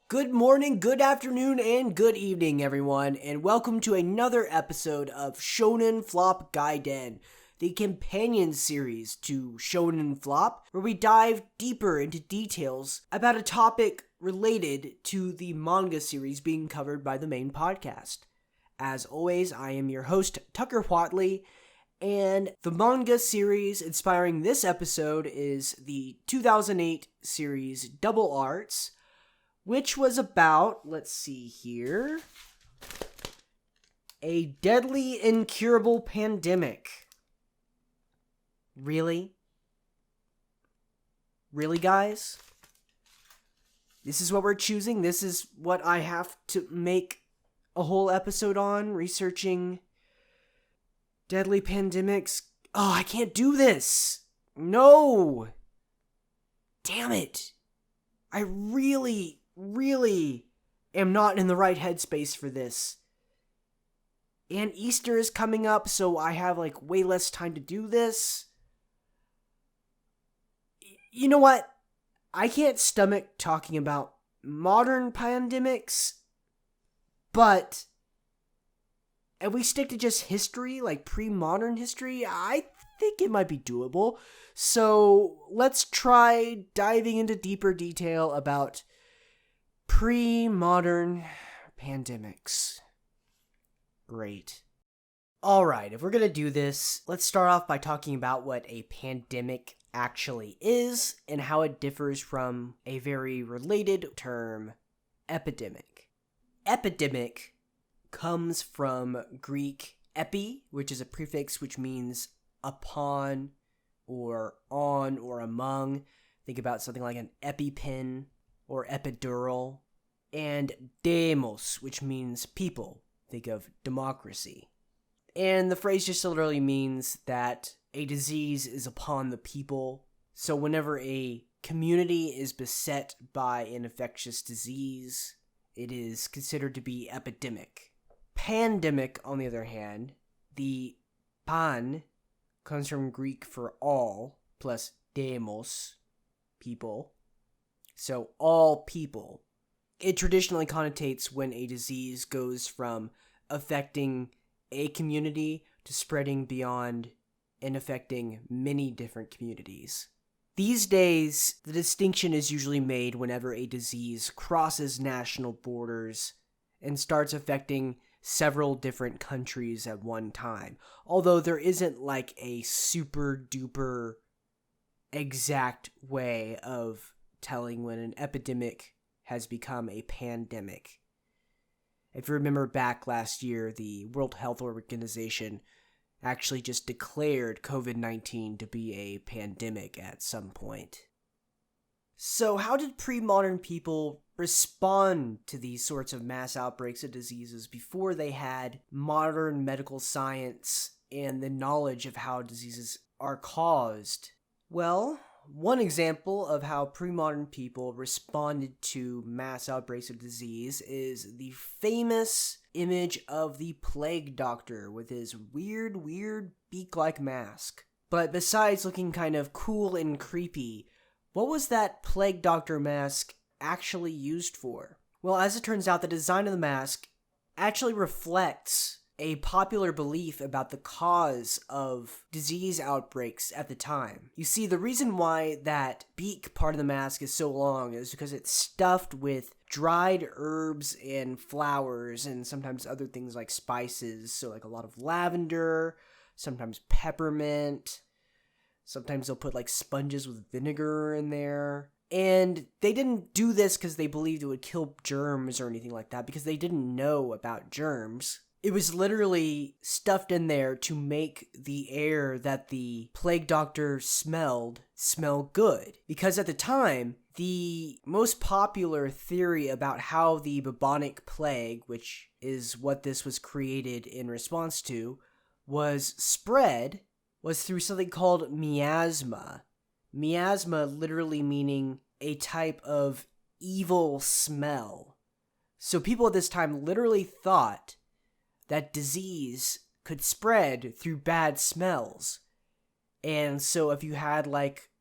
Good morning, good afternoon, and good evening, everyone, and welcome to another episode of Shonen Flop Gaiden, the companion series to Shonen Flop, where we dive deeper into details about a topic related to the manga series being covered by the main podcast. As always, I am your host, Tucker Whatley, and the manga series inspiring this episode is the 2008 series Double Arts, which was about, let's see here, a deadly, incurable pandemic. Really? Really, guys? This is what we're choosing? This is what I have to make a whole episode on, researching deadly pandemics? Oh, I can't do this! No! Damn it! I really am not in the right headspace for this. And Easter is coming up, so I have way less time to do this. You know what? I can't stomach talking about modern pandemics, but if we stick to just history, like pre-modern history, I think it might be doable. So let's try diving into deeper detail about pre-modern pandemics. Great. Alright, if we're gonna do this, let's start off by talking about what a pandemic actually is and how it differs from a very related term, epidemic. Epidemic comes from Greek epi, which is a prefix which means upon or on or among. Think about something like an EpiPen or epidural, and demos, which means people. Think of democracy. And the phrase just literally means that a disease is upon the people. So whenever a community is beset by an infectious disease, it is considered to be epidemic. Pandemic, on the other hand, the pan comes from Greek for all, plus demos, people. So all people. It traditionally connotates when a disease goes from affecting a community to spreading beyond and affecting many different communities. These days, the distinction is usually made whenever a disease crosses national borders and starts affecting several different countries at one time. Although there isn't a super duper exact way of telling when an epidemic has become a pandemic. If you remember back last year, the World Health Organization actually just declared COVID-19 to be a pandemic at some point. So how did pre-modern people respond to these sorts of mass outbreaks of diseases before they had modern medical science and the knowledge of how diseases are caused? Well, one example of how pre-modern people responded to mass outbreaks of disease is the famous image of the plague doctor with his weird beak-like mask. But besides looking kind of cool and creepy, what was that plague doctor mask actually used for? Well, as it turns out, the design of the mask actually reflects a popular belief about the cause of disease outbreaks at the time. You see, the reason why that beak part of the mask is so long is because it's stuffed with dried herbs and flowers and sometimes other things like spices. So a lot of lavender, sometimes peppermint. Sometimes they'll put sponges with vinegar in there. And they didn't do this because they believed it would kill germs or anything like that, because they didn't know about germs. It was literally stuffed in there to make the air that the plague doctor smelled smell good. Because at the time, the most popular theory about how the bubonic plague, which is what this was created in response to, was spread, was through something called miasma. Miasma literally meaning a type of evil smell. So people at this time literally thought that disease could spread through bad smells. And so if you had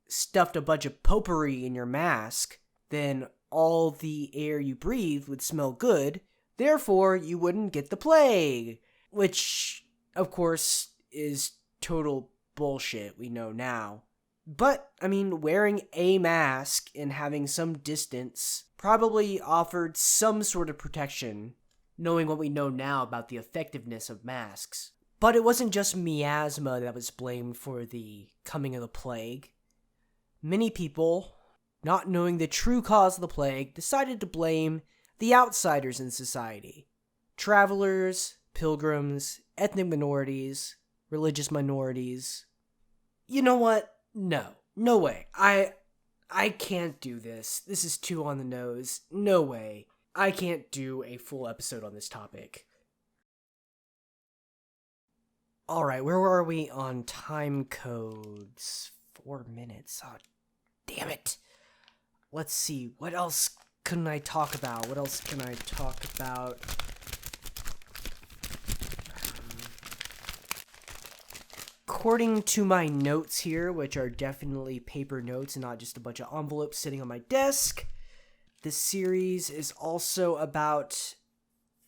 stuffed a bunch of potpourri in your mask, then all the air you breathe would smell good, therefore you wouldn't get the plague. Which, of course, is total bullshit, we know now. But, wearing a mask and having some distance probably offered some sort of protection, knowing what we know now about the effectiveness of masks. But it wasn't just miasma that was blamed for the coming of the plague. Many people, not knowing the true cause of the plague, decided to blame the outsiders in society. Travelers, pilgrims, ethnic minorities, religious minorities. You know what? No way. I can't do this. This is too on the nose. No way. I can't do a full episode on this topic. Alright, where were we on time codes? 4 minutes. Oh, damn it. Let's see. What else can I talk about? According to my notes here, which are definitely paper notes and not just a bunch of envelopes sitting on my desk, this series is also about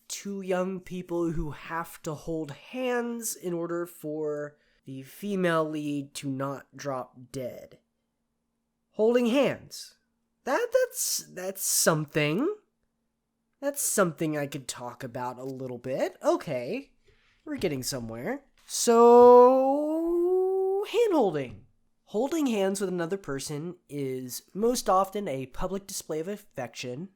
2 young people who have to hold hands in order for the female lead to not drop dead. Holding hands. That's something. That's something I could talk about a little bit. Okay, we're getting somewhere. So, hand-holding. Holding hands with another person is most often a public display of affection.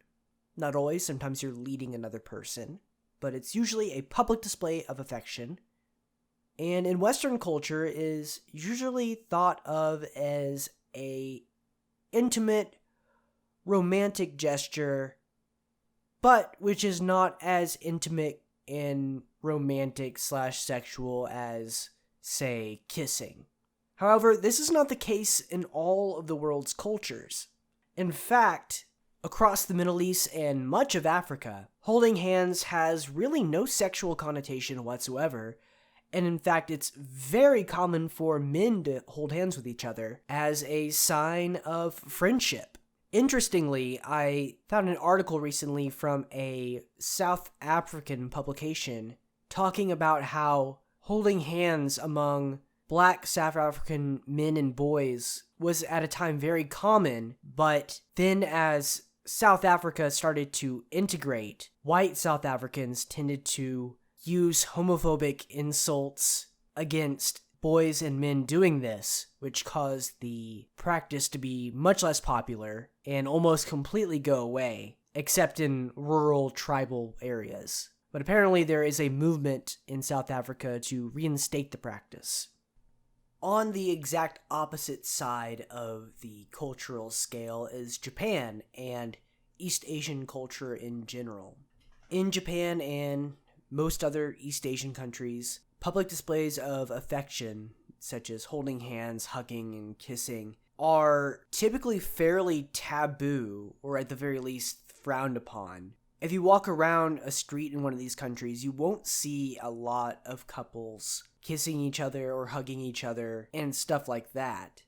Not always, sometimes you're leading another person, but it's usually a public display of affection. And in Western culture is usually thought of as a intimate, romantic gesture, but which is not as intimate and romantic/sexual as, say, kissing. However, this is not the case in all of the world's cultures. In fact, across the Middle East and much of Africa, holding hands has really no sexual connotation whatsoever, and in fact, it's very common for men to hold hands with each other as a sign of friendship. Interestingly, I found an article recently from a South African publication talking about how holding hands among Black South African men and boys was at a time very common, but then as South Africa started to integrate, white South Africans tended to use homophobic insults against boys and men doing this, which caused the practice to be much less popular and almost completely go away, except in rural tribal areas. But apparently there is a movement in South Africa to reinstate the practice. On the exact opposite side of the cultural scale is Japan and East Asian culture in general. In Japan and most other East Asian countries, public displays of affection, such as holding hands, hugging, and kissing, are typically fairly taboo, or at the very least frowned upon. If you walk around a street in one of these countries, you won't see a lot of couples kissing each other or hugging each other and stuff like that.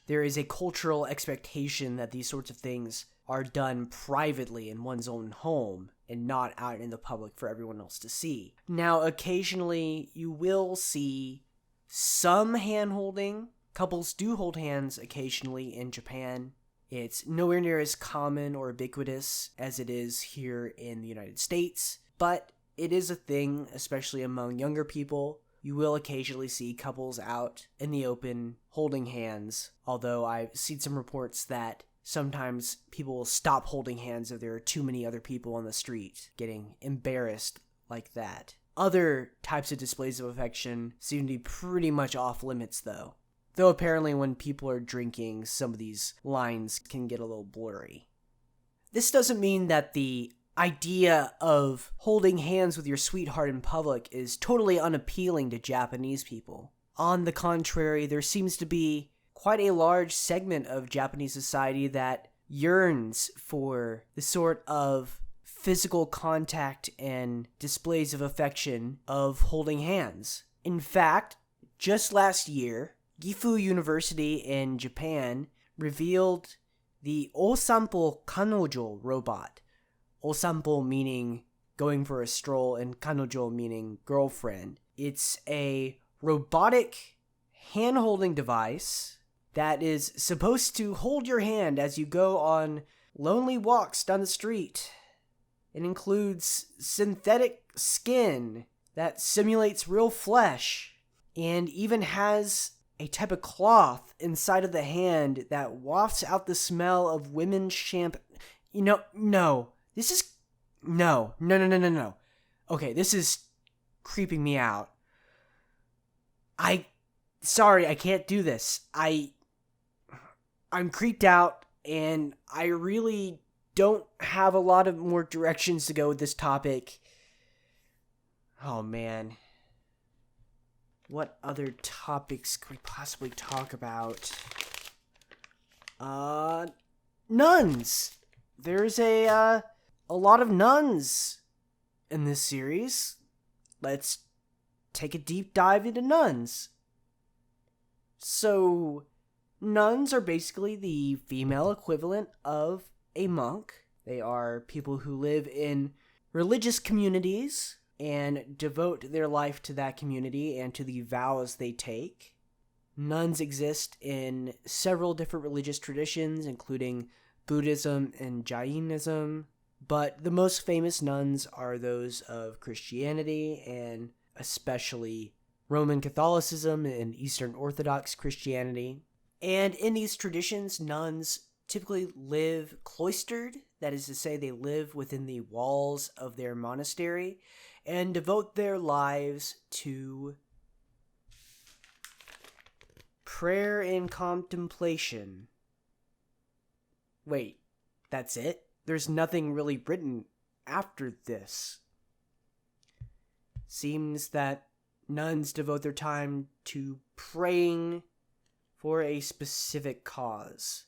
There is a cultural expectation that these sorts of things are done privately in one's own home and not out in the public for everyone else to see. Now, occasionally, you will see some hand-holding. Couples do hold hands occasionally in Japan. It's nowhere near as common or ubiquitous as it is here in the United States, but it is a thing, especially among younger people. You will occasionally see couples out in the open holding hands, although I've seen some reports that sometimes people will stop holding hands if there are too many other people on the street, getting embarrassed like that. Other types of displays of affection seem to be pretty much off limits, though. Though apparently when people are drinking, some of these lines can get a little blurry. This doesn't mean that the idea of holding hands with your sweetheart in public is totally unappealing to Japanese people. On the contrary, there seems to be quite a large segment of Japanese society that yearns for the sort of physical contact and displays of affection of holding hands. In fact, just last year, Gifu University in Japan revealed the Osampo Kanojo robot. Osampo meaning going for a stroll and Kanojo meaning girlfriend. It's a robotic hand-holding device that is supposed to hold your hand as you go on lonely walks down the street. It includes synthetic skin that simulates real flesh and even has a type of cloth inside of the hand that wafts out the smell of women's shampoo. No. This is... No. Okay, this is creeping me out. Sorry, I can't do this. I'm creeped out, and I really don't have a lot of more directions to go with this topic. Oh, man. What other topics could we possibly talk about? Nuns! There's a lot of nuns in this series. Let's take a deep dive into nuns. So, nuns are basically the female equivalent of a monk. They are people who live in religious communities and devote their life to that community and to the vows they take. Nuns exist in several different religious traditions, including Buddhism and Jainism, but the most famous nuns are those of Christianity and especially Roman Catholicism and Eastern Orthodox Christianity. And in these traditions, nuns typically live cloistered, that is to say, they live within the walls of their monastery and devote their lives to prayer and contemplation. Wait, that's it? There's nothing really written after this. Seems that nuns devote their time to praying for a specific cause.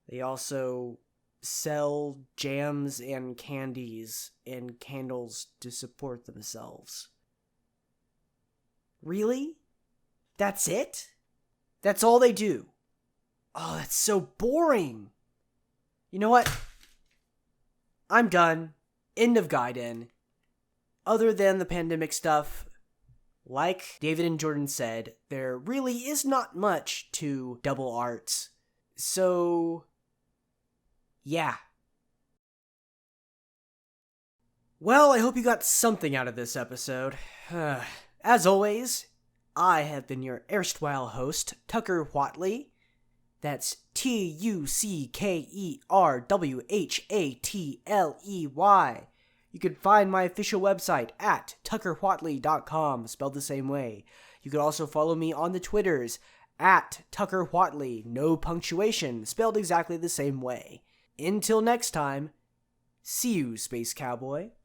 They also sell jams and candies and candles to support themselves. Really? That's it? That's all they do? Oh, that's so boring. You know what? I'm done. End of Gaiden. Other than the pandemic stuff, like David and Jordan said, there really is not much to Double Arts. So, yeah. Well, I hope you got something out of this episode. As always, I have been your erstwhile host, Tucker Whatley. That's TuckerWhatley. You can find my official website at tuckerwhatley.com, spelled the same way. You can also follow me on the Twitters at tuckerwhatley, no punctuation, spelled exactly the same way. Until next time, see you, Space Cowboy.